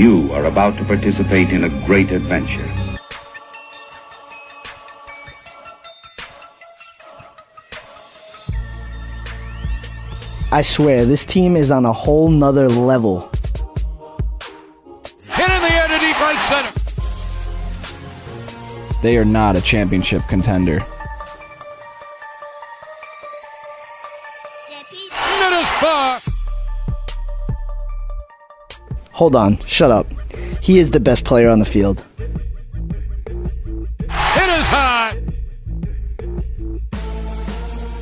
You are about to participate in a great adventure. I swear, this team is on a whole nother level. Hit in the air to deep right center. They are not a championship contender. It is far. Hold on, shut up. He is the best player on the field. It is high.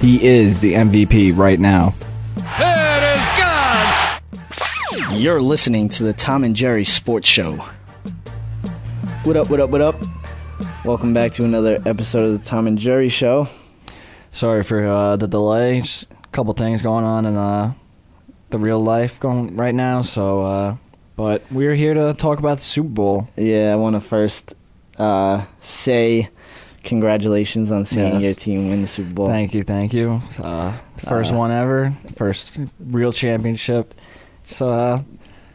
He is the MVP right now. It is gone. You're listening to the Tom and Jerry Sports Show. What up, what up, what up? Welcome back to another episode of the Tom and Jerry Show. Sorry for the delay. Just a couple things going on in the real life going right now. But we're here to talk about the Super Bowl. Yeah, I want to first say congratulations on seeing your team win the Super Bowl. Thank you. First one ever. First real championship. So,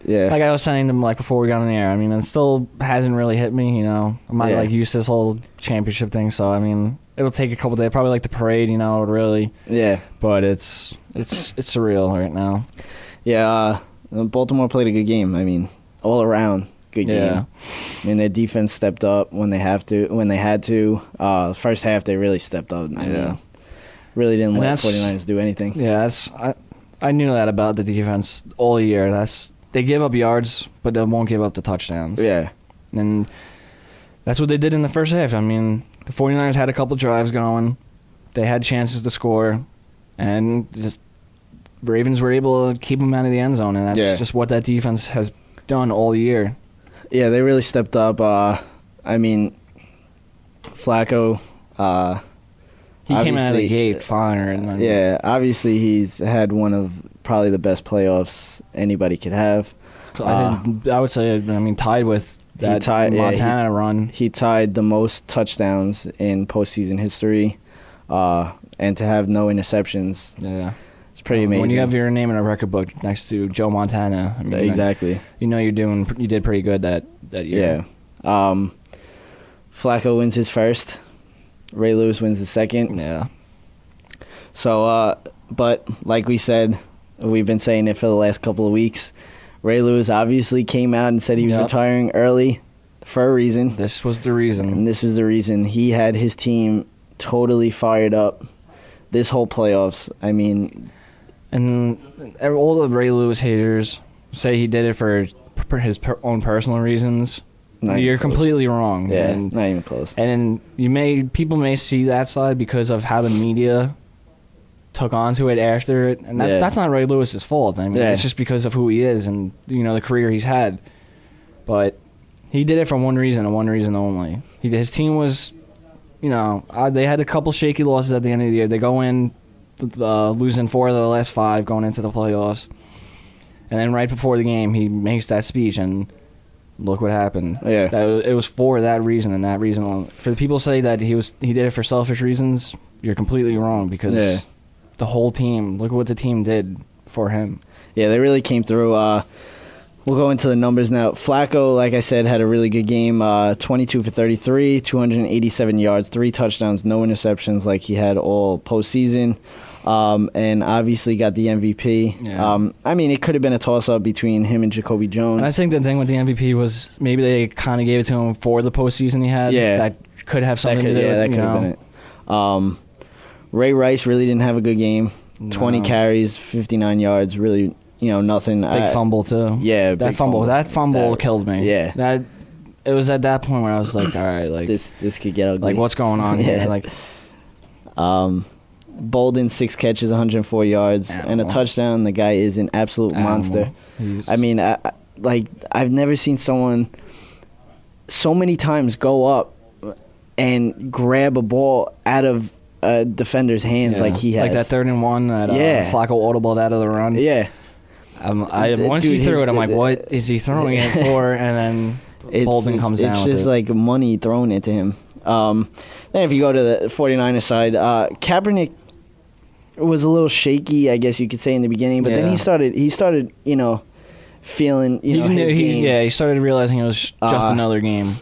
Yeah. like I was saying to him, like before we got on the air, I mean, it still hasn't really hit me, you know. I'm not like used to this whole championship thing, so I mean, it'll take a couple days. Probably like the parade, you know, really. Yeah. But it's surreal right now. Yeah, Baltimore played a good game. I mean, all around good game. Yeah. I mean, their defense stepped up when they had to. First half they really stepped up. I mean, really didn't let 49ers do anything. Yeah, I knew that about the defense all year. They give up yards, but they won't give up the touchdowns. Yeah. And that's what they did in the first half. I mean, the 49ers had a couple drives going. They had chances to score, and just Ravens were able to keep them out of the end zone, and that's just what that defense has done all year. Yeah, they really stepped up. I mean, Flacco, he came out of the gate fine. Yeah, obviously he's had one of probably the best playoffs anybody could have. I would say, I mean, tied with that Montana run. He tied the most touchdowns in postseason history, and to have no interceptions. Yeah. It's pretty amazing. When you have your name in a record book next to Joe Montana, I mean, exactly. You know you did pretty good that year. Yeah. Flacco wins his first. Ray Lewis wins the second. Yeah. So, but like we said, we've been saying it for the last couple of weeks. Ray Lewis obviously came out and said he was retiring early for a reason. This was the reason. And this was the reason. He had his team totally fired up this whole playoffs. I mean... And all the Ray Lewis haters say he did it for his own personal reasons. You're completely wrong. Yeah, not even close. And people may see that side because of how the media took onto it after it, and that's not Ray Lewis's fault. I mean, it's just because of who he is and the career he's had. But he did it for one reason and one reason only. His team was, they had a couple shaky losses at the end of the year. They go in losing 4 of the last 5 going into the playoffs, and then right before the game he makes that speech and look what happened. Yeah, it was for that reason and that reason alone. For the people to say that he did it for selfish reasons, you're completely wrong because the whole team, look at what the team did for him. Yeah, they really came through. We'll go into the numbers now. Flacco, like I said, had a really good game. 22 for 33, 287 yards, 3 touchdowns, no interceptions like he had all postseason. And obviously got the MVP. Yeah. I mean, it could have been a toss-up between him and Jacoby Jones. And I think the thing with the MVP was maybe they kind of gave it to him for the postseason he had. Yeah. That could have something to do with it. Yeah, that could have been it. Ray Rice really didn't have a good game. No. 20 carries, 59 yards, really, nothing. Big fumble, too. Yeah, that fumble killed me. Yeah. It was at that point where I was like, all right, like this could get ugly. Like, what's going on here? Like, Bolden, 6 catches, 104 yards, and a touchdown. The guy is an absolute monster. I mean, I've never seen someone so many times go up and grab a ball out of a defender's hands like he has. Like that 3rd and 1 that Flacco audibled out of the run. Yeah. Once he threw it, I'm like, what is he throwing it for? And then Bolden comes down with it. It's just like money thrown into him. Then if you go to the 49ers side, Kaepernick was a little shaky, I guess you could say, in the beginning, but then he started feeling, his game. Yeah, he started realizing it was just another game.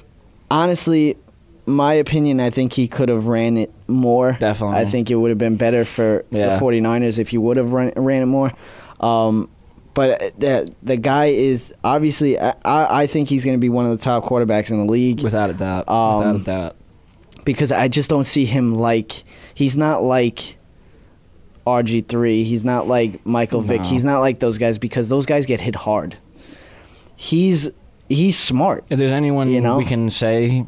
Honestly, my opinion, I think he could have ran it more. Definitely. I think it would have been better for the 49ers if he would have ran it more. But the guy is obviously, I think he's going to be one of the top quarterbacks in the league. Without a doubt. Because I just don't see him he's not like RG3. He's not like Michael Vick. He's not like those guys because those guys get hit hard. He's smart. If there's anyone we can say,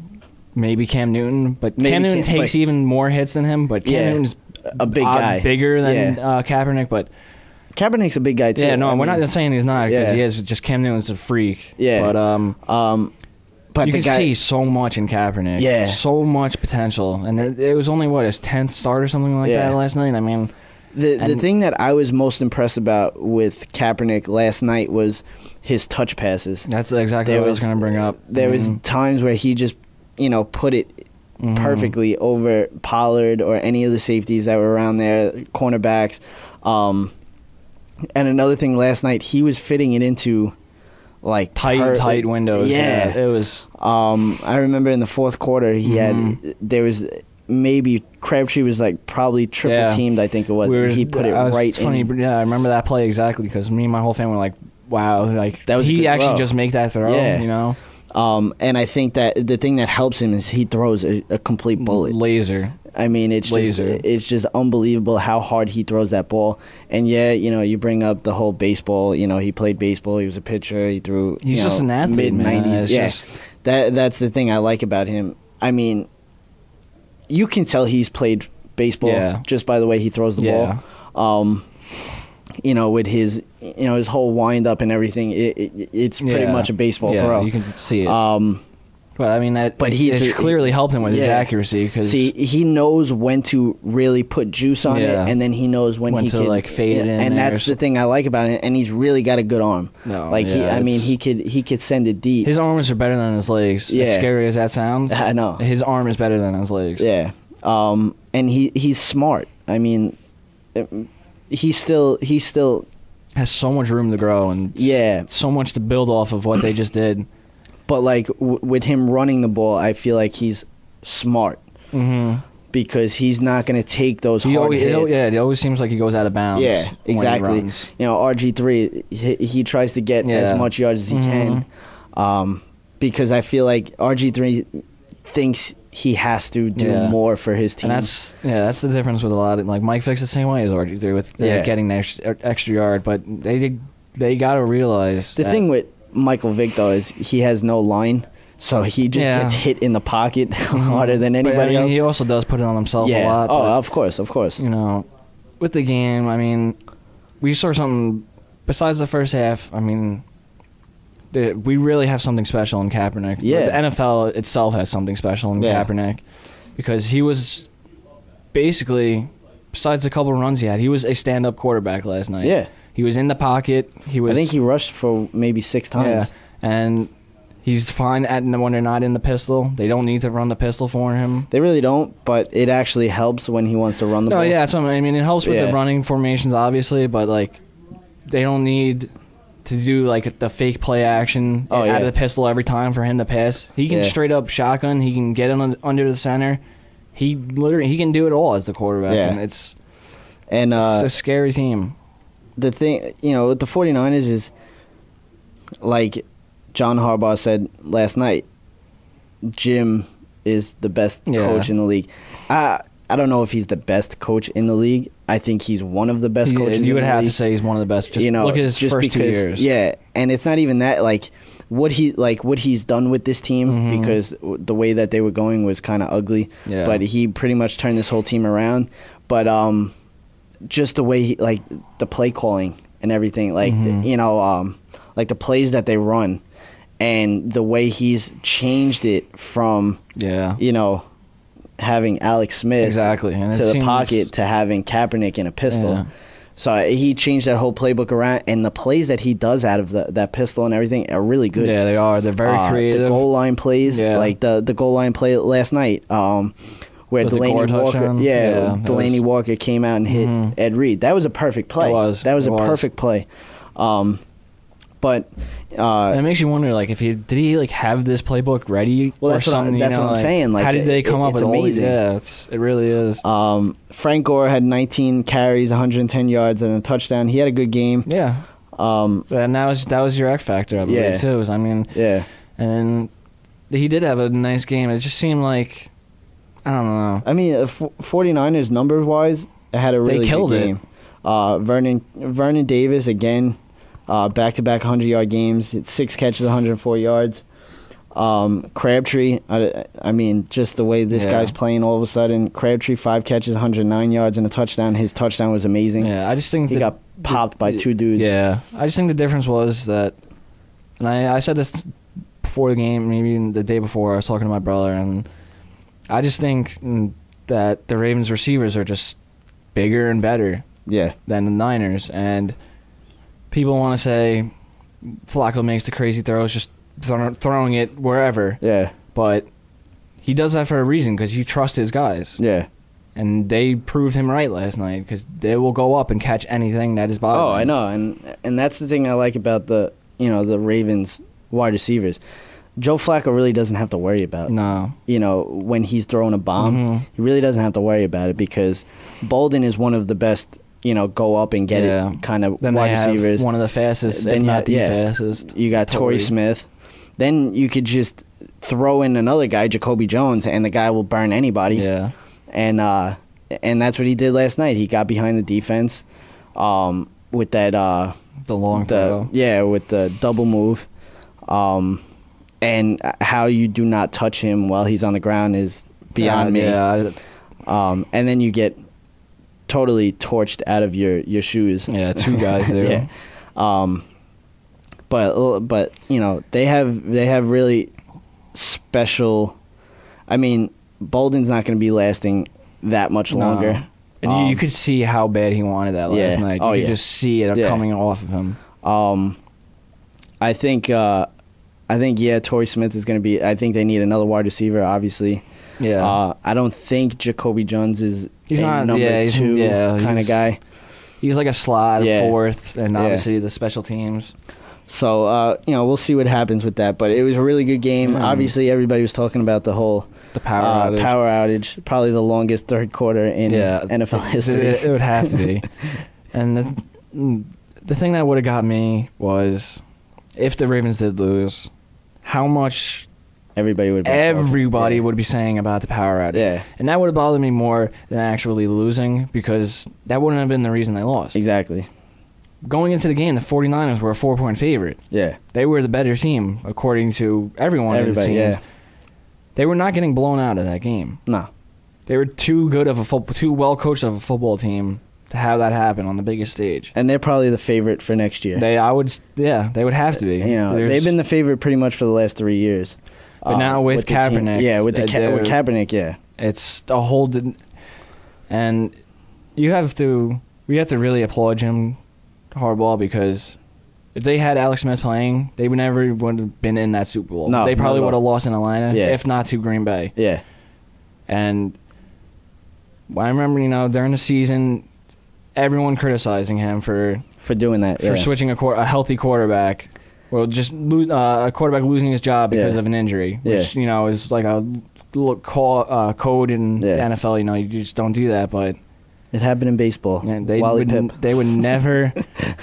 maybe Cam Newton, but Cam Newton takes even more hits than him. But Cam Newton's a big guy, bigger than Kaepernick. But Kaepernick's a big guy too. Yeah, no, we're not saying he's not because he is. Just Cam Newton's a freak. Yeah, but you can see so much in Kaepernick. Yeah, so much potential, and it was only his 10th start or something like that last night. I mean. The thing that I was most impressed about with Kaepernick last night was his touch passes. That's exactly what I was going to bring up. There was times where he just, put it perfectly over Pollard or any of the safeties that were around there, cornerbacks. And another thing last night, he was fitting it into tight windows. Yeah, it was. I remember in the fourth quarter, there was. Maybe Crabtree was probably triple teamed. I think it was. He put it right. It's funny, but I remember that play exactly because me and my whole family were like, "Wow!" That was he actually just make that throw. Yeah. And I think that the thing that helps him is he throws a complete bullet, laser. I mean, it's just unbelievable how hard he throws that ball. And you bring up the whole baseball. He played baseball. He was a pitcher. He threw. He's just an athlete. Mid-90s. Yeah, that's the thing I like about him. I mean. You can tell he's played baseball just by the way he throws the ball. With his his whole wind up and everything, it's pretty much a baseball throw. You can see it. But I mean it clearly helped him with his accuracy because he knows when to really put juice on it, and then he knows when he to can fade it in. And that's the thing I like about it. And he's really got a good arm. He could send it deep. His arms are better than his legs. Yeah. As scary as that sounds, I know his arm is better than his legs. Yeah. And he's smart. I mean, he still has so much room to grow and so much to build off of what they just did. But with him running the ball, I feel like he's smart because he's not going to take those hard hits. It always seems like he goes out of bounds. Yeah, exactly. RG3, he tries to get as much yards as he can because I feel like RG3 thinks he has to do more for his team. And that's the difference with a lot of Mike Vick's the same way as RG3 with getting the extra yard, but they got to realize the thing with Michael Vick though is he has no line, so he just gets hit in the pocket harder than anybody else. He also does put it on himself a lot. Oh, of course. With the game, I mean, we saw something besides the first half. I mean, we really have something special in Kaepernick. Yeah, the NFL itself has something special in Kaepernick because he was basically, besides a couple of runs he had, he was a stand-up quarterback last night. Yeah. He was in the pocket. I think he rushed for maybe 6 times. Yeah, and he's fine when they're not in the pistol. They don't need to run the pistol for him. They really don't, but it actually helps when he wants to run the ball. No, yeah, so I mean, it helps with the running formations, obviously, but they don't need to do the fake play action out of the pistol every time for him to pass. He can straight up shotgun. He can get under the center. He can do it all as the quarterback, and it's a scary team. The thing, with the 49ers is, like John Harbaugh said last night, Jim is the best coach in the league. I don't know if he's the best coach in the league. I think he's one of the best coaches in the league. You would have to say he's one of the best. Just look at his first 2 years. Yeah, and it's not even that, what he's done with this team, because the way that they were going was kind of ugly. Yeah. But he pretty much turned this whole team around. But just the way he, the play calling and everything, the plays that they run, and the way he's changed it from having Alex Smith to the pocket to having Kaepernick in a pistol. Yeah. So he changed that whole playbook around, and the plays that he does out of that pistol and everything are really good. Yeah, they are. They're very creative. The goal line plays, the goal line play last night, where Delaney Walker came out and hit Ed Reed. That was a perfect play. That was a perfect play. But But and it makes you wonder, like, did he like have this playbook ready? Well, or that's something? What I'm saying. Like, how did they come up with amazing. all these? Yeah, it really is. Frank Gore had 19 carries, 110 yards, and a touchdown. He had a good game. Yeah. And that was your X factor, I believe, too. I mean, yeah. And he did have a nice game. It just seemed like, I don't know. I mean, 49ers numbers wise, had a really good game. Vernon Davis again. Back-to-back 100-yard games. 6 catches, 104 yards. Crabtree, I mean, just the way this guy's playing all of a sudden. Crabtree, 5 catches, 109 yards, and a touchdown. His touchdown was amazing. Yeah, I just think he got popped by 2 dudes. Yeah, I just think the difference was that, and I said this before the game, maybe the day before, I was talking to my brother, and I just think that the Ravens receivers are just bigger and better than the Niners, and people want to say Flacco makes the crazy throws, just throwing it wherever. Yeah. But he does that for a reason, because he trusts his guys. Yeah. And they proved him right last night, because they will go up and catch anything that is bothering them. I know, and that's the thing I like about the Ravens wide receivers. Joe Flacco really doesn't have to worry about. No. When he's throwing a bomb, he really doesn't have to worry about it, because Bolden is one of the best. Go up and get it kind of then wide receivers. One of the fastest, if not the fastest. You got Torrey Smith. Then you could just throw in another guy, Jacoby Jones, and the guy will burn anybody. Yeah. And that's what he did last night. He got behind the defense with that the long throw. Yeah, with the double move. And how you do not touch him while he's on the ground is beyond me. Yeah. And then you get totally torched out of your shoes. Yeah, 2 guys there. Yeah. But they have really special. I mean, Bolden's not going to be lasting that much longer. And you could see how bad he wanted that last night. You could just see it coming off of him. I think Torrey Smith is going to be. I think they need another wide receiver, obviously. Yeah. I don't think Jacoby Jones is not number 2 kind of guy. He's like a slot, fourth, and obviously the special teams. So we'll see what happens with that. But it was a really good game. Obviously, everybody was talking about the power outage. Probably the longest third quarter in NFL history. It would have to be. And the thing that would have got me was, if the Ravens did lose, how much everybody would be saying about the power outage. Yeah. And that would have bothered me more than actually losing, because that wouldn't have been the reason they lost. Exactly. Going into the game, the 49ers were a 4-point favorite. Yeah. They were the better team, according to everyone. Everybody, it seems. They were not getting blown out of that game. No. They were too well coached of a football team to have that happen on the biggest stage. And they're probably the favorite for next year. They would have to be. They've been the favorite pretty much for the last 3 years. But now with Kaepernick. With Kaepernick, it's a whole... And we have to really applaud Jim Harbaugh, because if they had Alex Smith playing, they would have been in that Super Bowl. No, they probably would have lost in Atlanta, if not to Green Bay. Yeah. And I remember, during the season, everyone criticizing him for doing that, for switching a healthy quarterback, or just a quarterback losing his job because of an injury, which is like a code in the NFL. You just don't do that, but it happened in baseball. They would never,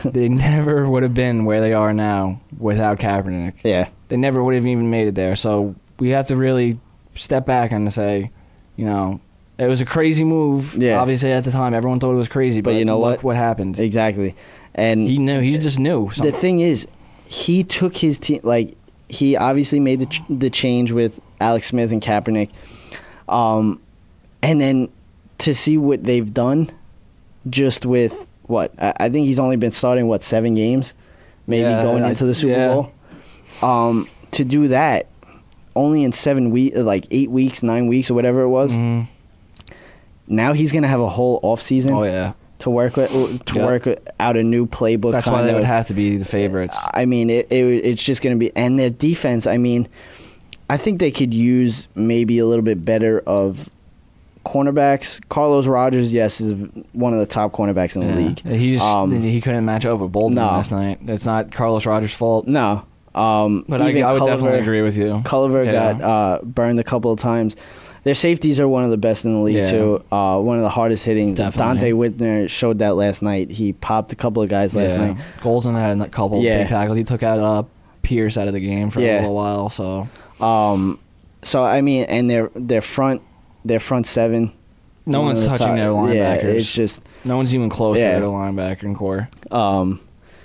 they never would have been where they are now without Kaepernick. Yeah, they never would have even made it there. So we have to really step back and say, it was a crazy move. Yeah. Obviously, at the time, everyone thought it was crazy. But you know what happened? Exactly. And he knew. He just knew something. The thing is, he took his team. Like, he obviously made the change with Alex Smith and Kaepernick. And then to see what they've done, just with I think he's only been starting 7 games, maybe going into the Super Bowl. To do that only in 7 weeks, 8 weeks, 9 weeks, or whatever it was. Mm-hmm. Now he's gonna have a whole off season. Oh yeah. To work out a new playbook. That's why they would have to be the favorites. I mean, it's just gonna be, and their defense. I mean, I think they could use maybe a little bit better of cornerbacks, Carlos Rogers, yes, is one of the top cornerbacks in the league. He couldn't match up with Bolden last night. It's not Carlos Rogers' fault. No. But I would definitely agree with you. Culliver got burned a couple of times. Their safeties are one of the best in the league, too. One of the hardest hitting. Dante Whitner showed that last night. He popped a couple of guys last night. Golson had a couple of big tackles. He took out Pierce out of the game for a little while. So, I mean, and their front seven. No one's touching their linebackers. Yeah, it's just no one's even close to their linebacker and core.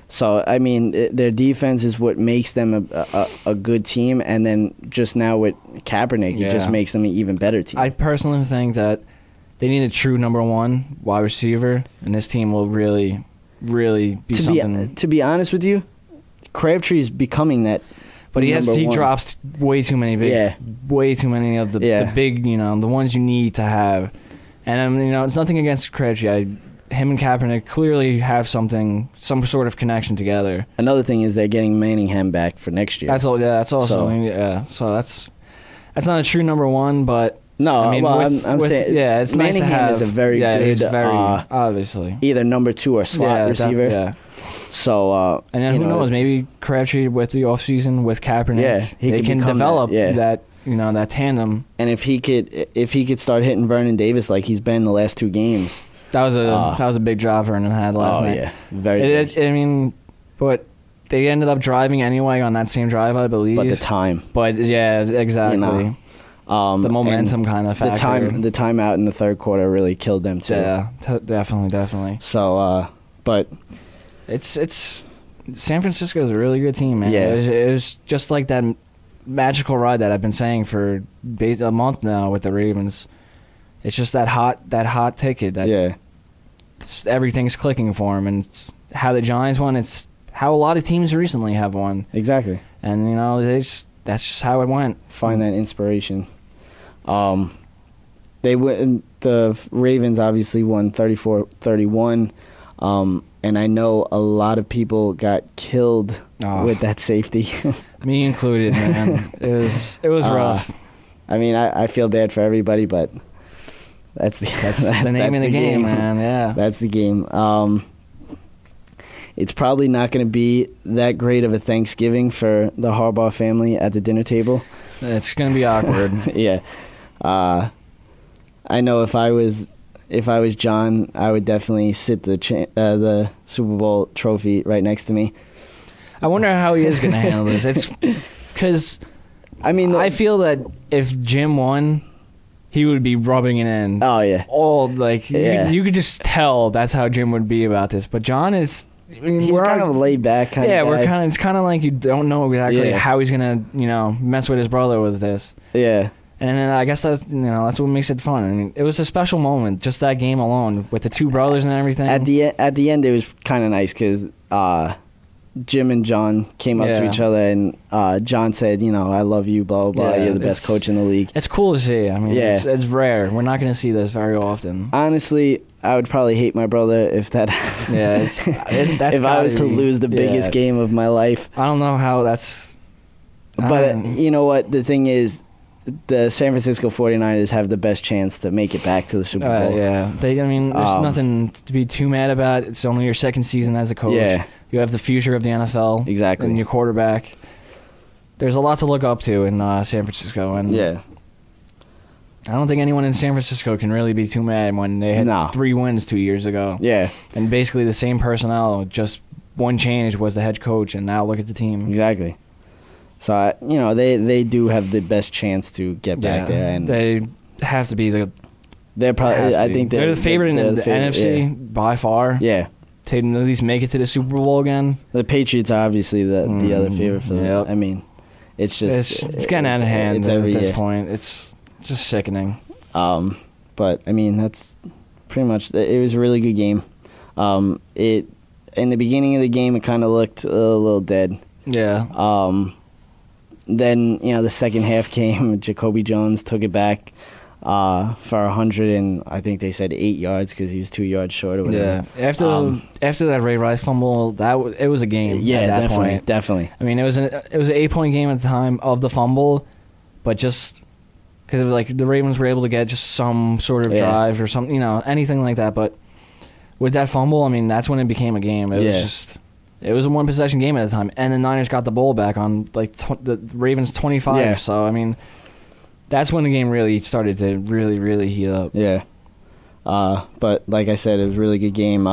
So, I mean, their defense is what makes them a good team, and then just now with Kaepernick, it just makes them an even better team. I personally think that they need a true number one wide receiver, and this team will really, really be something. To be honest with you, Crabtree is becoming that. But he drops way too many way too many of the big, the ones you need to have. And it's nothing against Crabtree. Him and Kaepernick clearly have some sort of connection together. Another thing is they're getting Manningham back for next year. That's all. Yeah, that's also. So that's not a true number one, but no. I'm saying it's Manningham nice to have, is a very good, he's very obviously either number 2 or slot receiver. Yeah. So and then who knows? Maybe Crabtree with the offseason with Kaepernick, they can develop that that tandem. And if he could start hitting Vernon Davis like he's been the last 2 games. That was a big drop Vernon had last night. Oh, yeah. Very big. But they ended up driving anyway on that same drive, I believe. But the time. But, yeah, exactly. The momentum kind of factor. The timeout in the third quarter really killed them, too. Yeah, definitely. So, but... It's San Francisco is a really good team, man. Yeah. It was just like that magical ride that I've been saying for a month now with the Ravens. It's just that hot ticket that everything's clicking for him, and it's how the Giants won. It's how a lot of teams recently have won. Exactly. And that's just how it went. Find that inspiration. The Ravens obviously won 34-31, and I know a lot of people got killed with that safety. Me included, man. It was rough. I mean, I feel bad for everybody, but. That's the name of the game, man. Yeah, that's the game. It's probably not going to be that great of a Thanksgiving for the Harbaugh family at the dinner table. It's going to be awkward. Yeah, I know if I was John, I would definitely sit the Super Bowl trophy right next to me. I wonder how he is going to handle this. It's because I feel that if Jim won, he would be rubbing it in. Oh, yeah. You could just tell that's how Jim would be about this. But John is... he's kind of laid back kind of guy. It's kind of like you don't know exactly how he's going to, mess with his brother with this. Yeah. And then I guess that's what makes it fun. I mean, it was a special moment, just that game alone, with the 2 brothers and everything. At the end, it was kind of nice because... Jim and John came up to each other, and John said, I love you, blah, blah, blah. You're the best coach in the league. It's cool to see. I mean, it's rare. We're not going to see this very often. Honestly, I would probably hate my brother if that... Yeah, that's if I was to lose the biggest game of my life. I don't know how that's... But you know what? The thing is, the San Francisco 49ers have the best chance to make it back to the Super Bowl. There's nothing to be too mad about. It's only your second season as a coach. Yeah. You have the future of the NFL. Exactly. And your quarterback. There's a lot to look up to in San Francisco. And yeah. I don't think anyone in San Francisco can really be too mad when they had 3 wins 2 years ago. Yeah. And basically the same personnel, just one change was the head coach, and now look at the team. Exactly. So, they do have the best chance to get back there. And they have to be they're probably. I think they're the favorite in the NFC by far. Yeah. To at least make it to the Super Bowl again. The Patriots are obviously the other favorite for them. Yep. I mean, it's just... It's getting out of hand at this point. It's just sickening. But, I mean, that's pretty much... It was a really good game. In the beginning of the game, it kind of looked a little dead. Yeah. Then, the second half came. Jacoby Jones took it back. For 100 and I think they said 8 yards because he was 2 yards short or whatever. Yeah, after that Ray Rice fumble, it was a game. Yeah, at that definitely, point. Definitely. I mean, it was an 8-point game at the time of the fumble, but just because like the Ravens were able to get just some sort of drive or something, anything like that. But with that fumble, I mean, that's when it became a game. It was a one possession game at the time, and the Niners got the ball back on like the Ravens 25. Yeah. So I mean, that's when the game really started to really, really heat up. Yeah. But like I said, it was a really good game.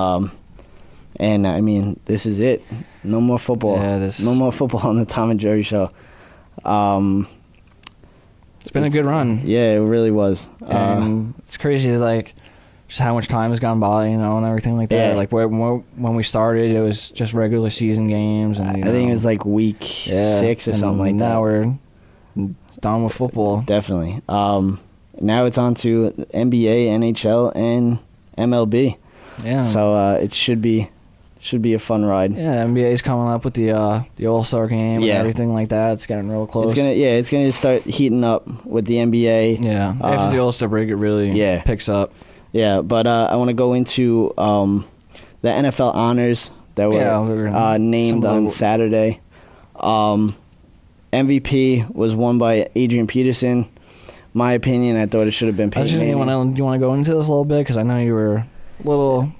And I mean, this is it. No more football. Yeah, no more football on the Tom and Jerry show. It's been a good run. Yeah, it really was. And it's crazy, like, just how much time has gone by, and everything like that. Yeah. Like, when we started, it was just regular season games. And I think it was like week 6 or something like that. Now we're done with football. Definitely. Now it's on to NBA, NHL, and MLB. Yeah. So it should be a fun ride. Yeah, NBA's coming up with the All-Star game and everything like that. It's getting real close. It's gonna start heating up with the NBA. Yeah, after the All-Star break, it really picks up. Yeah, but I want to go into the NFL honors that were named on Saturday. MVP was won by Adrian Peterson. My opinion, I thought it should have been Peyton Manning. Do you want to go into this a little bit? Because I know you were a little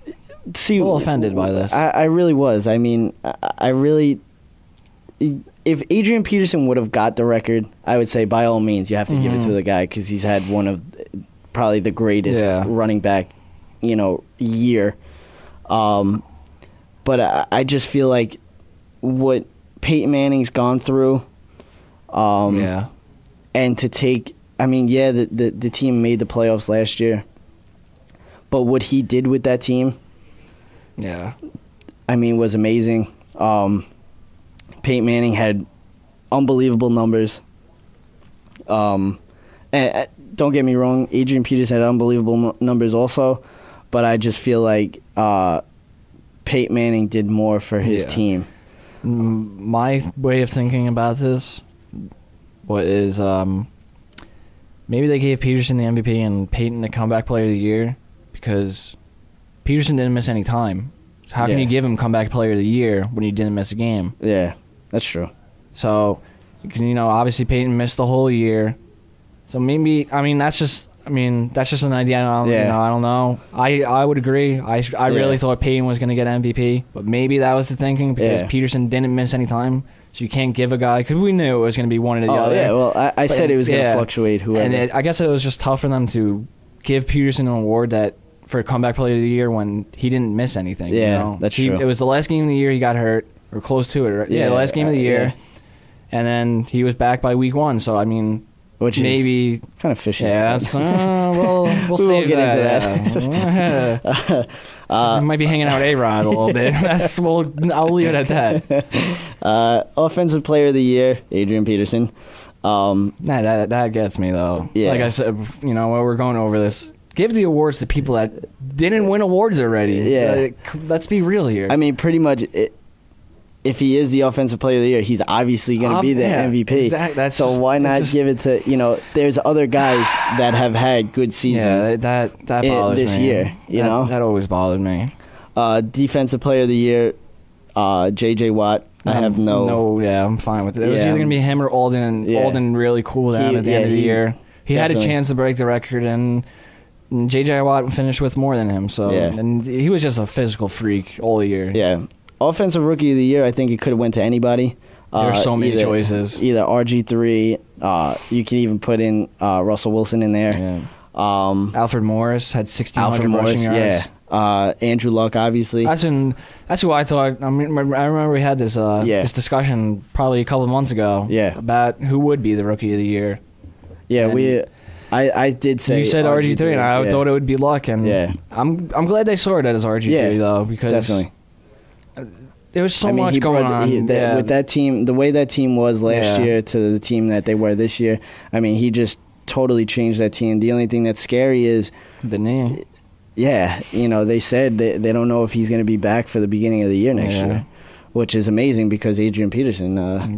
offended by this. I really was. I mean, I really... If Adrian Peterson would have got the record, I would say by all means you have to give it to the guy because he's had one of probably the greatest running back, year. But I just feel like what Peyton Manning's gone through, and to take... I mean, the team made the playoffs last year, but what he did with that team, I mean, was amazing. Peyton Manning had unbelievable numbers. And don't get me wrong, Adrian Peterson had unbelievable numbers also, but I just feel like Peyton Manning did more for his team. My way of thinking about this is maybe they gave Peterson the MVP and Peyton the comeback player of the year because Peterson didn't miss any time. So how can you give him comeback player of the year when he didn't miss a game? Yeah, that's true. So, obviously Peyton missed the whole year. So maybe, that's just an idea. I don't know. I would agree. I really thought Peyton was going to get MVP, but maybe that was the thinking because Peterson didn't miss any time. So you can't give a guy, because we knew it was going to be one or the other. Yeah, well, I said it was going to fluctuate whoever. And I guess it was just tough for them to give Peterson an award for comeback player of the year when he didn't miss anything. Yeah, that's true. It was the last game of the year he got hurt, or close to it. Right? Yeah, the last game of the year. And then he was back by week 1, so which maybe is kind of fishy. Yeah, that's, we'll save get into that. I might be hanging out with A-Rod a little bit. I'll leave it at that. Offensive player of the year, Adrian Peterson. That gets me though. Yeah. Like I said, when we're going over this, give the awards to people that didn't win awards already. Yeah. Let's be real here. I mean, pretty much. If he is the offensive player of the year, he's obviously going to be the MVP. Exactly. So why not give it to, there's other guys that have had good seasons. Yeah, that bothers this me. year, That always bothered me. Defensive player of the year, J.J. Watt. I have I'm fine with it. It was either going to be him or Alden, and Alden really cooled down at the end of the year. He had a chance to break the record, and J.J. Watt finished with more than him. So, and he was just a physical freak all year. Yeah. Offensive Rookie of the Year, I think it could have went to anybody. There are so many choices. Either RG3, you can even put in Russell Wilson in there. Yeah. Alfred Morris had 1,600 rushing yards. Yeah. Andrew Luck, obviously. That's who I thought. I remember we had this this discussion probably a couple of months ago. About who would be the Rookie of the Year. Yeah, and I did say you said RG3, and I thought it would be Luck, and I'm glad they saw it as RG3 though, because definitely. There was so much going on. With that team, the way that team was last year to the team that they were this year, I mean, he just totally changed that team. The only thing that's scary is the knee. Yeah, they said they don't know if he's going to be back for the beginning of the year next year, which is amazing because Adrian Peterson back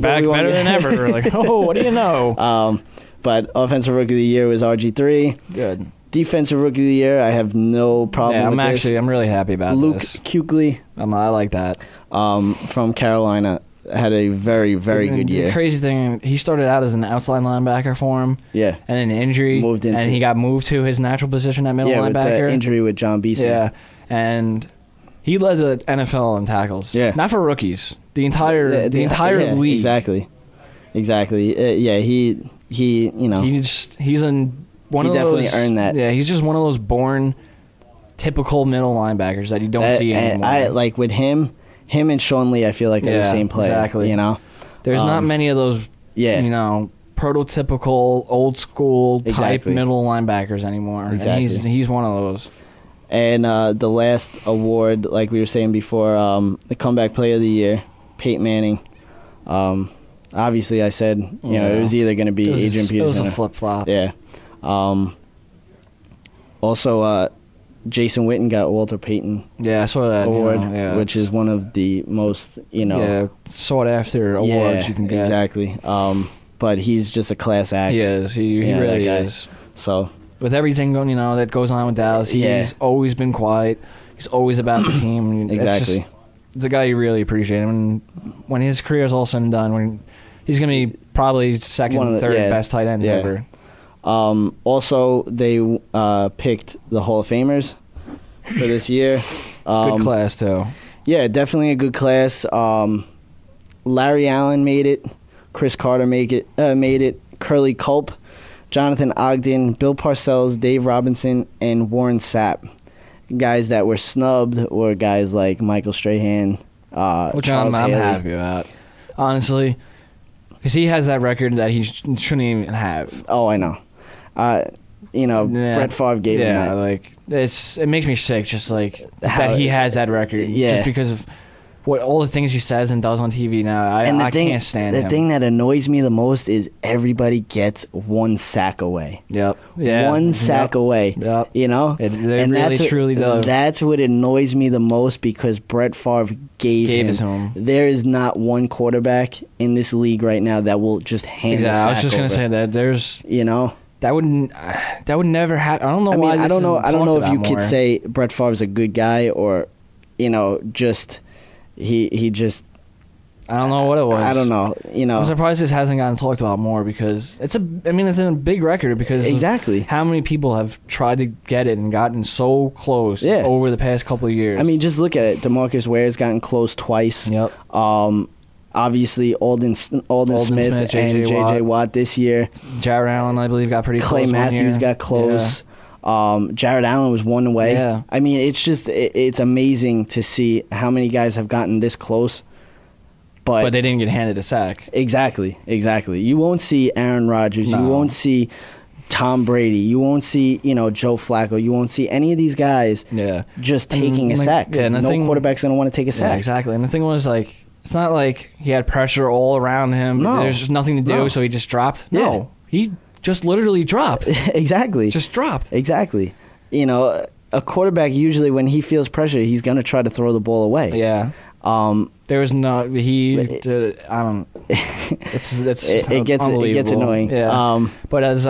better than ever. Like, what do you know? But Offensive Rookie of the Year was RG3. Good. Defensive Rookie of the Year, I have no problem with this. I'm really happy about Luke this. Kuechly. I like that. From Carolina. had a very, very good year. The crazy thing, he started out as an outside linebacker for him. Yeah. And then an injury. And he got moved to his natural position at middle linebacker. Yeah, with the injury with John Beasley. Yeah. And he led the NFL in tackles. Yeah. Not for rookies. The entire league. Exactly. Yeah, he you know. He's in one of those. He definitely earned that. Yeah, he's just one of those born typical middle linebackers that you don't see anymore. I like with him and Sean Lee, I feel like they're the same player. Exactly. You know? There's not many of those, you know, prototypical, old school type middle linebackers anymore. Exactly. And he's one of those. And the last award, like we were saying before, the comeback player of the year, Peyton Manning. Obviously, I said, you know, it was either going to be Adrian Peterson. It was a flip-flop. Yeah. Also, Jason Witten got Walter Payton I saw that award, which is one of the most, you know, sought-after awards you can get. Exactly. But he's just a class act. He is. He really is. So with everything going, you know, that goes on with Dallas, he's always been quiet. He's always about the team. Exactly. It's a guy you really appreciate. And when his career is all said and done, when he's going to be probably second, third best tight end ever. Also, they picked the Hall of Famers for this year. Good class, too. Yeah, definitely a good class. Larry Allen made it. Chris Carter made it. Curly Culp, Jonathan Ogden, Bill Parcells, Dave Robinson, and Warren Sapp. Guys that were snubbed were guys like Michael Strahan, which Charles I'm Haley. happy about, honestly, because he has that record that he shouldn't even have. Oh, I know. You know, Brett Favre gave him that. Like it makes me sick, just like that he has that record. Yeah, just because of what all the things he says and does on TV now. I can't stand him. The thing that annoys me the most is everybody gets one sack away. Yep. Yeah. One sack away. Yep. You know? It really truly does. That's what annoys me the most because Brett Favre gave it to him. There is not one quarterback in this league right now that will just hand a sack over. I was just going to say that. There's... You know? That would never happen. I don't know why. I don't know if you could say Brett Favre's a good guy or, you know, just... He just... I don't know what it was. I don't know. You know, I'm surprised this hasn't gotten talked about more because it's a big record because exactly how many people have tried to get it and gotten so close over the past couple of years. I mean, just look at it. DeMarcus Ware's gotten close twice. Yep. Obviously, Alden Smith and J.J. Watt this year. Jared Allen, I believe, got pretty close. Clay Matthews got close. Yeah. Jared Allen was one away. Yeah. I mean, it's just it's amazing to see how many guys have gotten this close. But they didn't get handed a sack. Exactly. You won't see Aaron Rodgers. No. You won't see Tom Brady. You won't see, you know, Joe Flacco. You won't see any of these guys just taking a sack. Yeah, no quarterback's going to want to take a sack. Yeah, exactly. And the thing was, like, it's not like he had pressure all around him. No. There's just nothing to do, so he just dropped. Yeah. No. He just literally dropped. Exactly. Just dropped. Exactly. You know, a quarterback usually when he feels pressure, he's going to try to throw the ball away. Yeah. There was no I don't. It gets annoying. Yeah. But as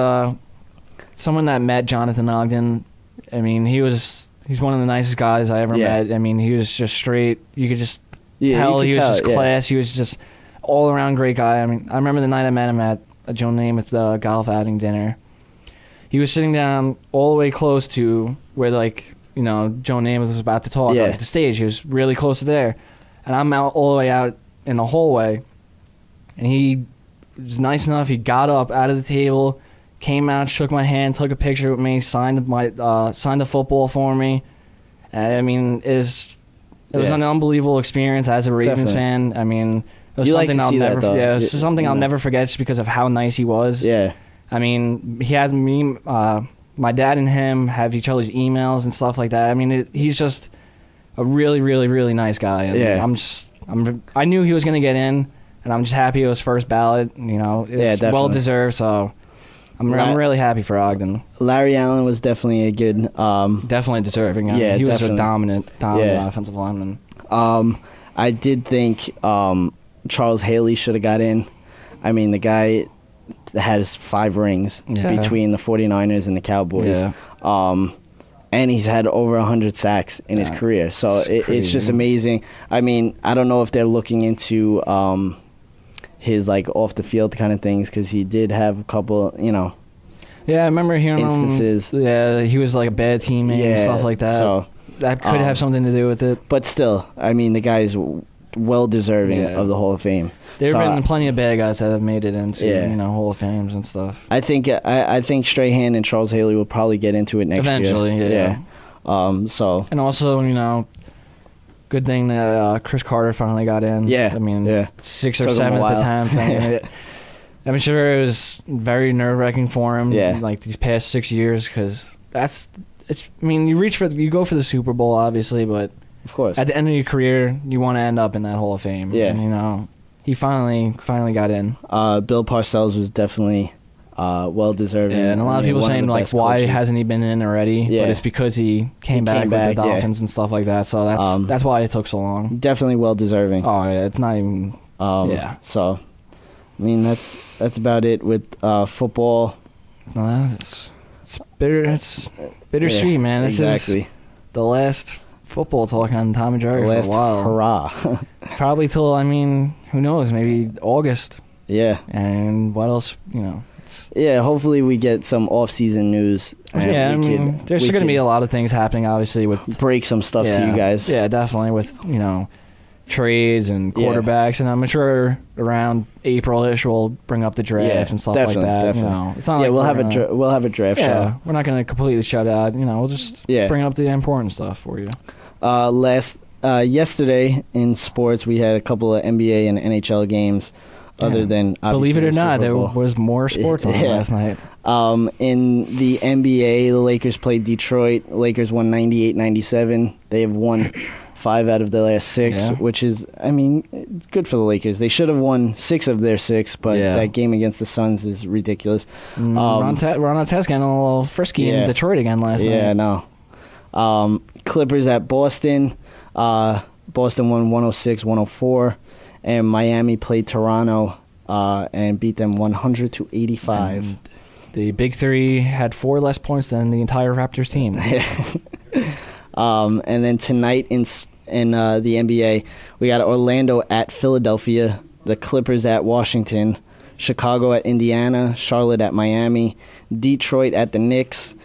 someone that met Jonathan Ogden, I mean, he's one of the nicest guys I ever met. I mean, he was just straight. You could just tell he was just class. He was just all around great guy. I mean, I remember the night I met him at a Joe Namath golf outing dinner. He was sitting down all the way close to where, like, you know, Joe Namath was about to talk at the stage. He was really close to there. And I'm out all the way out in the hallway. And he was nice enough. He got up out of the table, came out, shook my hand, took a picture with me, signed the football for me. And, I mean, it was an unbelievable experience as a Ravens fan. I mean, it was something I'll never forget. Yeah, it was something I'll never forget just because of how nice he was. Yeah. I mean, he has me, my dad and him have each other's emails and stuff like that. I mean, he's just a really, really, really nice guy. And I knew he was going to get in, and I'm just happy it was first ballot. You know, it's well deserved. So I'm really happy for Ogden. Larry Allen was definitely a good, definitely deserving. He was a dominant offensive lineman. I did think Charles Haley should have got in. I mean, the guy has 5 rings between the 49ers and the Cowboys. Yeah. and he's had over 100 sacks in his career. So it's just amazing. I mean, I don't know if they're looking into his like off the field kind of things, because he did have a couple, Yeah, I remember hearing instances. He was like a bad teammate and stuff like that. So that could have something to do with it. But still, I mean, the guy's well deserving of the Hall of Fame. There have been plenty of bad guys that have made it into Hall of Fames and stuff. I think Strahan and Charles Haley will probably get into it next year. Eventually, yeah. And also, good thing that Chris Carter finally got in. Yeah. I mean, 6th or 7th attempt. I'm sure it was very nerve-wracking for him. Like these past 6 years, because you go for the Super Bowl, obviously, but of course, at the end of your career, you want to end up in that Hall of Fame. Yeah. And, he finally got in. Bill Parcells was definitely well deserving. Yeah, and a lot of people saying like, why hasn't he been in already? Yeah. But it's because he came back with the Dolphins and stuff like that. So that's why it took so long. Definitely well deserving. Oh yeah, it's not even. So, I mean, that's about it with football. No, it's bitter. It's bittersweet, man. This is the last football talk on Tom and Jerry for a while. Hurrah! Probably till who knows? Maybe August. Yeah. And what else? Hopefully we get some off-season news. There's going to be a lot of things happening, obviously, with break some stuff to you guys. Yeah, definitely with trades and quarterbacks, and I'm sure around April-ish we'll bring up the draft and stuff like that. Definitely. It's not like we'll have a draft show. We're not going to completely shut out. We'll just bring up the important stuff for you. Yesterday in sports, we had a couple of NBA and NHL games. Other than believe it or not, there was more sports on last night. In the NBA, the Lakers played Detroit. Lakers won 98-97. They have won 5 out of the last 6, which is, good for the Lakers. They should have won 6 of their 6, but that game against the Suns is ridiculous. Ron Artest getting a little frisky in Detroit again last night. Yeah, no. Clippers at Boston. Boston won 106-104. And Miami played Toronto and beat them 100-85. And the Big Three had 4 less points than the entire Raptors team. And then tonight in the NBA, we got Orlando at Philadelphia, the Clippers at Washington, Chicago at Indiana, Charlotte at Miami, Detroit at the Knicks,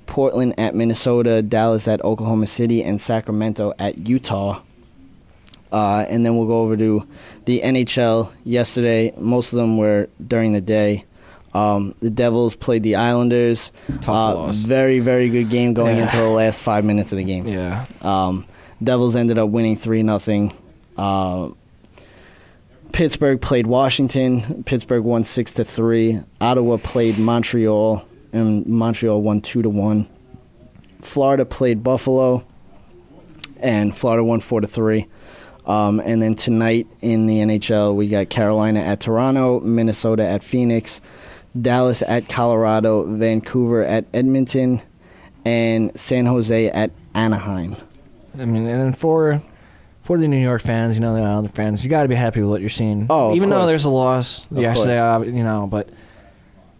Portland at Minnesota, Dallas at Oklahoma City, and Sacramento at Utah. And then we'll go over to the NHL yesterday. Most of them were during the day. The Devils played the Islanders. Tough loss. Very, very good game going into the last 5 minutes of the game. Yeah. Devils ended up winning 3-0. Pittsburgh played Washington. Pittsburgh won 6-3. Ottawa played Montreal, and Montreal won 2-1. Florida played Buffalo, and Florida won 4-3. And then tonight in the NHL, we got Carolina at Toronto, Minnesota at Phoenix, Dallas at Colorado, Vancouver at Edmonton, and San Jose at Anaheim. And for the New York fans, the other fans, you got to be happy with what you're seeing. Oh, even though there's a loss yesterday, but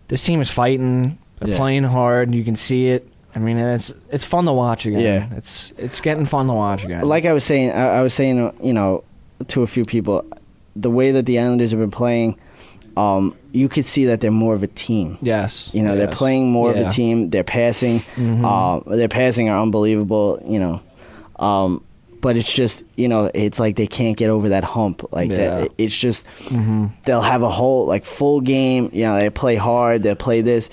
this team is fighting, they're playing hard. You can see it. It's fun to watch again. Yeah. It's getting fun to watch again. Like I was saying, to a few people, the way that the Islanders have been playing, you could see that they're more of a team. Yes. They're playing more of a team. They're passing. Their passing are unbelievable. But it's just, it's like they can't get over that hump. That. It's just they'll have a whole full game. They play hard. They play this.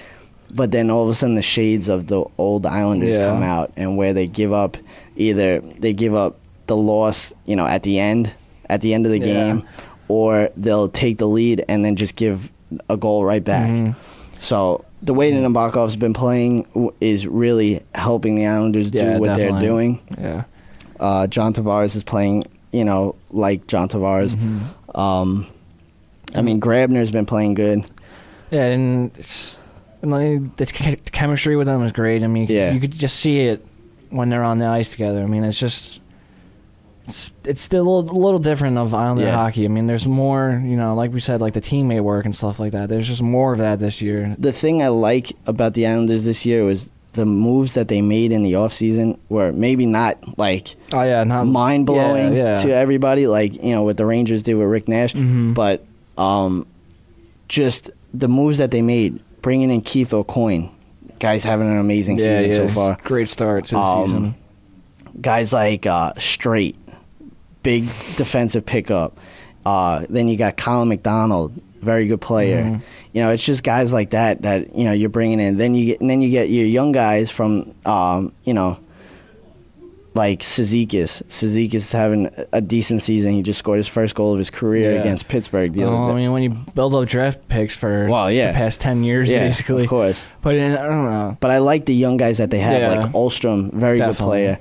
But then all of a sudden the shades of the old Islanders come out, and where they give up, either they give up the loss, at the end of the game, or they'll take the lead and then just give a goal right back. So the way that Nabokov's been playing is really helping the Islanders do what they're doing. Yeah. John Tavares is playing, like John Tavares. Grabner's been playing good. Yeah, and the chemistry with them is great. You could just see it when they're on the ice together. It's still a little different of Islander hockey. There's more, like we said, like the teammate work and stuff like that. There's just more of that this year. The thing I like about the Islanders this year was the moves that they made in the offseason were maybe not like not mind blowing to everybody, like what the Rangers did with Rick Nash, but just the moves that they made, bringing in Keith O'Coin, guy's having an amazing season so far. Great start to the season. Guys like Straight, big defensive pickup. Then you got Colin McDonald, very good player. It's just guys like that you're bringing in. Then you get your young guys from like Cizikas. Cizikas is having a decent season. He just scored his first goal of his career against Pittsburgh the other day. I mean, when you build up draft picks for the past 10 years, basically. Of course. But I don't know. But I like the young guys that they have, like Olstrom, very good player.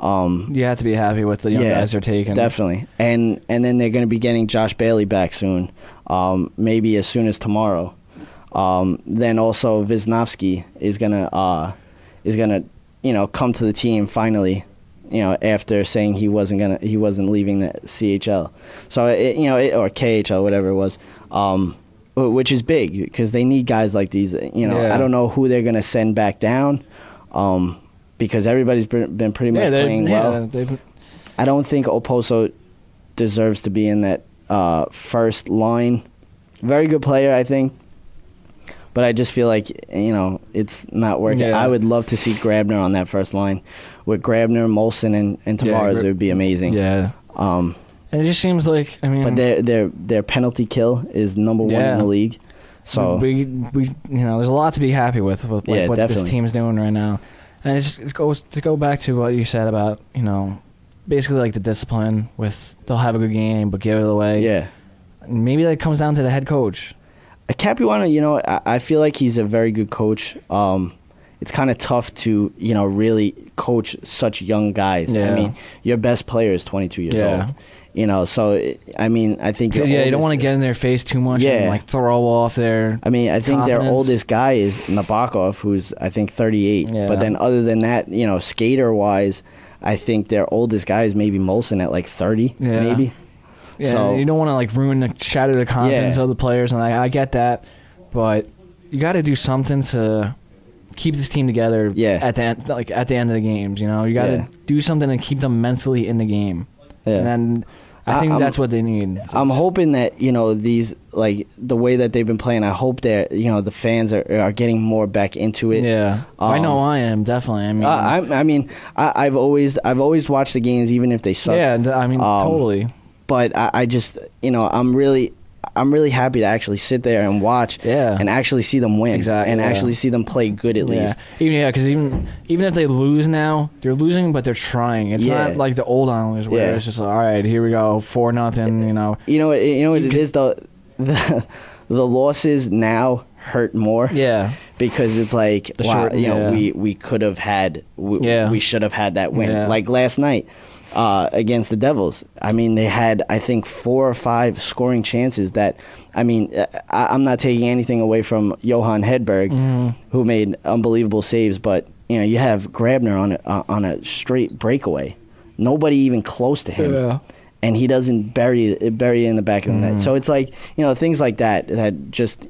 You have to be happy with the young guys they're taking. Definitely. And then they're going to be getting Josh Bailey back soon, maybe as soon as tomorrow. Then also Wisniewski is gonna come to the team finally. After saying he wasn't leaving the CHL, so or KHL, whatever it was, which is big because they need guys like these. I don't know who they're gonna send back down, because everybody's been pretty much playing well. I don't think Oposo deserves to be in that first line. Very good player, I think. But I just feel like, it's not working. Yeah. I would love to see Grabner on that first line. With Grabner, Molson, and Tavares, it would be amazing. Yeah. And it just seems like, But their penalty kill is number one in the league. So we there's a lot to be happy with what this team's doing right now. And it just goes to go back to what you said about, basically like the discipline with they'll have a good game but give it away. Yeah. Maybe that comes down to the head coach. Capuano, I feel like he's a very good coach. It's kind of tough to, really coach such young guys. Yeah. I mean, your best player is 22 years old. So, I think... you don't want to get in their face too much and, throw off their I think their oldest guy is Nabokov, who's, I think, 38. Yeah. But then other than that, skater-wise, I think their oldest guy is maybe Molson at, 30, maybe. Yeah, so you don't want to shatter the confidence of the players, and I get that, but you got to do something to keep this team together. At the end, at the end of the games, you got to do something to keep them mentally in the game. Yeah. And then I think that's what they need. I'm hoping that these the way that they've been playing. I hope that the fans are getting more back into it. Yeah, I know I am definitely. I've always watched the games even if they suck. Yeah, totally. But I just, I'm really happy to actually sit there and watch and actually see them win. Exactly. And actually see them play good at least. Because even if they lose now, they're losing, but they're trying. It's not like the old Islanders where it's just all right, here we go, 4-0. You know what it is though? The losses now hurt more. Yeah. Because it's like, we could have had, we should have had that win. Yeah. Like last night. Against the Devils. They had, I think, 4 or 5 scoring chances that, I'm not taking anything away from Johan Hedberg, who made unbelievable saves, but, you have Grabner on a straight breakaway. Nobody even close to him. Yeah. And he doesn't bury it in the back of the net. So it's like, things like that just,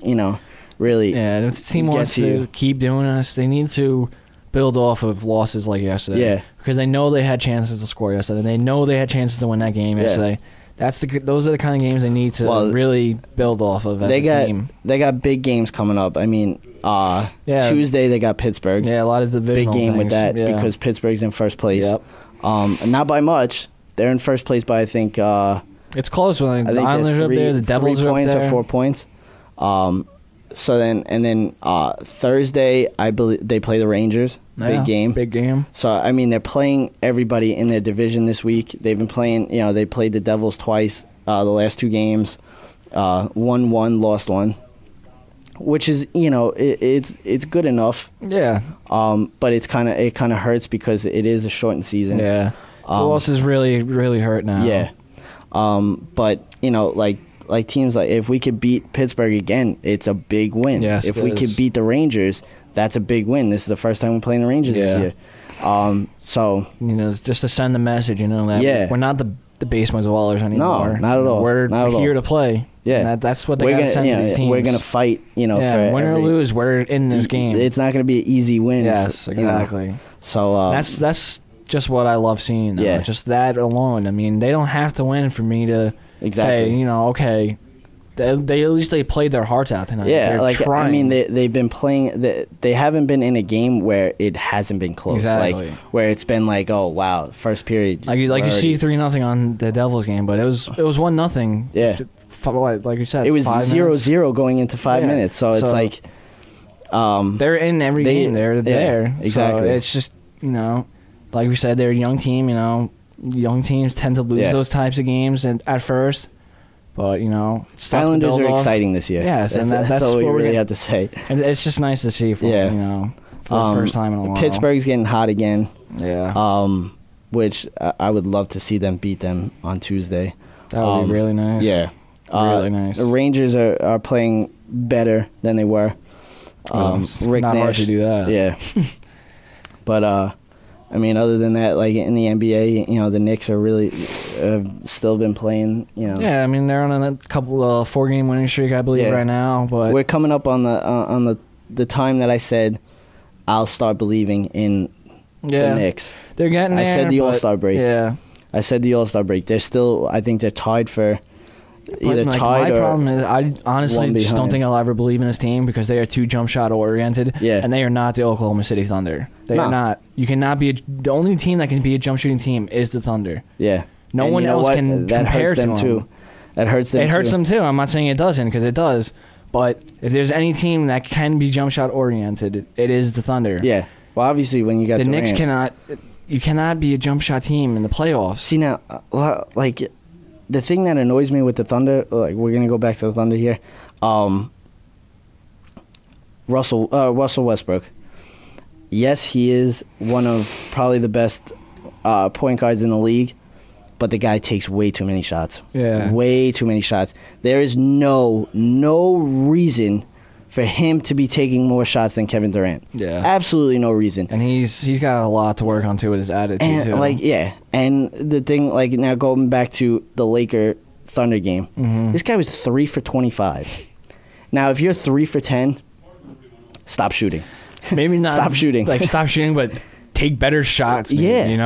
really if the team wants to keep doing this, they need to build off of losses like yesterday. Yeah. Because they know they had chances to score yesterday. They know they had chances to win that game yesterday. Those are the kind of games they need to really build off of as a team. They got big games coming up. Tuesday they got Pittsburgh. Yeah, a lot of divisional big game things. with that because Pittsburgh's in first place. Yep. Not by much. They're in first place by I think it's close. I think the Islanders are up there. The Devils are up there. 3 points or 4 points. So then Thursday, I believe they play the Rangers. Big game. So they're playing everybody in their division this week. They've been playing. They played the Devils twice. The last 2 games, won 1, lost 1, which is it's good enough. Yeah. But it kind of hurts because it is a shortened season. Yeah. The losses really hurt now. Yeah. But like teams if we could beat Pittsburgh again, it's a big win. Yes, if we could beat the Rangers, that's a big win. This is the first time we're playing the Rangers this year. So just to send the message, that we're not the the basement dwellers anymore. No, not at all. We're here to play. Yeah, and that's what they got to send to these teams. We're gonna fight. For win or lose, we're in this game. It's not gonna be an easy win. Yes, exactly. So that's just what I love seeing. Just that alone. I mean, they don't have to win for me to say, okay. They at least they played their hearts out tonight. Yeah, They're trying. I mean, they've been playing. They haven't been in a game where it hasn't been close. Exactly. Like where it's been like, oh wow, first period. Like you see 3-0 on the Devils game, but it was 1-0. Yeah. Like you said, it was 0-0 going into 5 minutes. So it's like they're in every game. They're there. Exactly. So it's just like we said, they're a young team. Young teams tend to lose those types of games at first. But, Islanders are exciting this year. Yes, and that's all we really have to say. And it's just nice to see for the first time in a while. Pittsburgh's getting hot again. Yeah. Which I would love to see them beat them on Tuesday. That would be really nice. Yeah. Really nice. The Rangers are playing better than they were. It's Rick not Nash, hard to do that. Yeah. But, I mean, other than that, like in the NBA, the Knicks are really still been playing. Yeah, I mean they're on a couple 4-game winning streak, I believe, right now. But we're coming up on the time that I said I'll start believing in the Knicks. They're getting there. I said the All-Star break. Yeah, I said the All-Star break. They're still. I think they're tied for. Either tied my or problem is I honestly just don't behind. think I'll ever believe in this team because they are too jump shot oriented. Yeah. And they are not the Oklahoma City Thunder. They are not. You cannot be the only team that can be a jump shooting team is the Thunder. Yeah. No one else can compare to them. Too. That hurts them. It hurts them too. I'm not saying it doesn't because it does. But if there's any team that can be jump shot oriented, it is the Thunder. Yeah. Well, obviously when you got the Durant, Knicks cannot. You cannot be a jump shot team in the playoffs. See now, like. The thing that annoys me with the Thunder, like we're gonna go back to the Thunder here, Russell Westbrook. Yes, he is one of probably the best point guards in the league, but the guy takes way too many shots. Yeah, way too many shots. There is no reason for him to be taking more shots than Kevin Durant. Yeah, absolutely no reason. And he's got a lot to work on too with his attitude too. And the thing, like now going back to the Laker Thunder game, this guy was 3 for 25. Now if you're 3 for 10, stop shooting. Maybe not stop shooting. Like stop shooting, but take better shots. Maybe,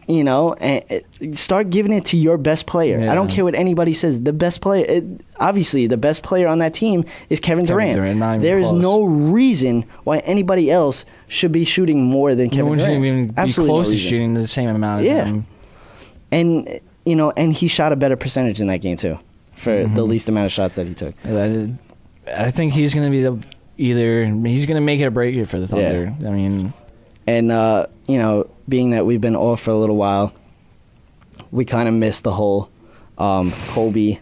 and start giving it to your best player. Yeah. I don't care what anybody says. The best player, obviously, the best player on that team is Kevin Durant. There is no reason why anybody else should be shooting more than Kevin Durant. No one should even be Absolutely close to shooting the same amount as him. And and he shot a better percentage in that game too, for the least amount of shots that he took. I think he's going to be he's going to make it or break it for the Thunder. Yeah. I mean. And, being that we've been off for a little while, we kind of missed the whole Kobe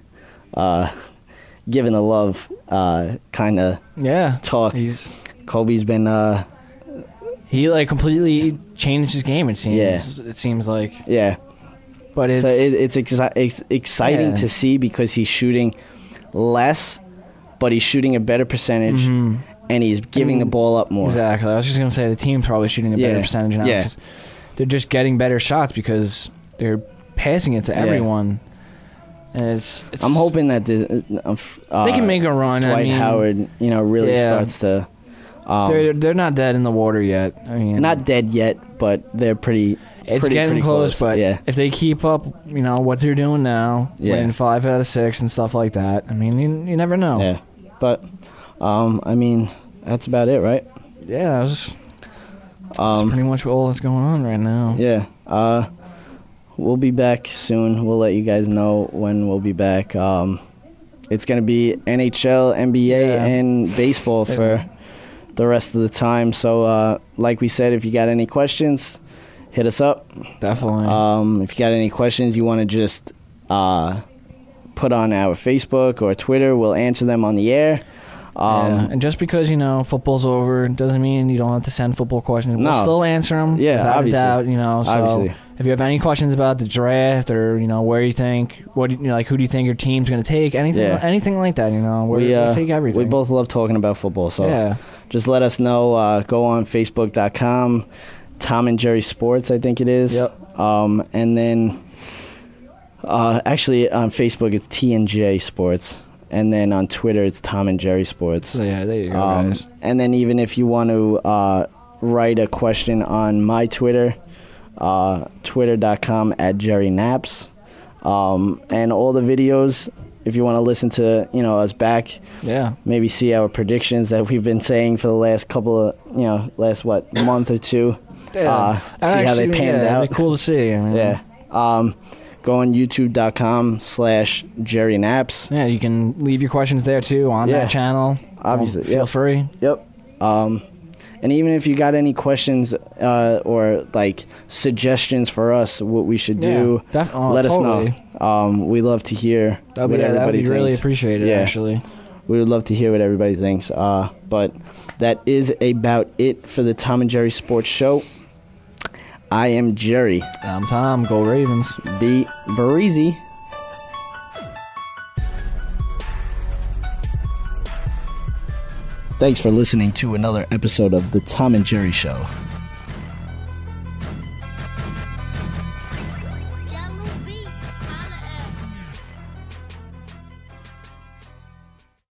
giving the love kind of talk. Kobe's been... he, completely changed his game, it seems. Yeah. It seems like. Yeah. But it's exciting to see because he's shooting less, but he's shooting a better percentage. Mm-hmm. And he's giving the ball up more. Exactly. I was just going to say the team's probably shooting a better percentage now. Yeah. They're just getting better shots because they're passing it to everyone. And it's I'm hoping that they can make a run. Dwight Howard, really starts to. They're not dead in the water yet. I mean, not dead yet, but they're pretty. It's getting close, but if they keep up, what they're doing now, winning 5 out of 6 and stuff like that. I mean, you never know. Yeah, but. I mean, that's about it, right? Yeah, that's pretty much all that's going on right now. Yeah. We'll be back soon. We'll let you guys know when we'll be back. It's going to be NHL, NBA, and baseball for the rest of the time. So, like we said, if you got any questions, hit us up. Definitely. If you got any questions you want to just put on our Facebook or Twitter, we'll answer them on the air. And just because football's over doesn't mean you don't have to send football questions. We'll still answer them. Yeah, obviously. Doubt, so obviously. If you have any questions about the draft or where you think who do you think your team's going to take, anything like that, we'll take everything. We both love talking about football, so just let us know. Go on Facebook.com, Tom and Jerry Sports, I think it is. Yep. And then Actually, on Facebook, it's T&J Sports. And then on Twitter, it's Tom and Jerry Sports. So, yeah, there you go, guys. And then even if you want to write a question on my Twitter, twitter.com/JerryNaps. And all the videos, if you want to listen to, us back. Yeah. Maybe see our predictions that we've been saying for the last couple of, month or two. Yeah. See how they panned out. Cool to see. I mean, yeah. Go on youtube.com/JerryNaps. Yeah, you can leave your questions there too on that channel. Obviously, feel free. Yep. And even if you got any questions or like suggestions for us, what we should do, let us know. We love to hear what everybody thinks. Really appreciated. Actually, we would love to hear what everybody thinks. But that is about it for the Tom and Jerry Sports Show. I am Jerry. I'm Tom. Go Ravens. Be breezy. Thanks for listening to another episode of The Tom and Jerry Show.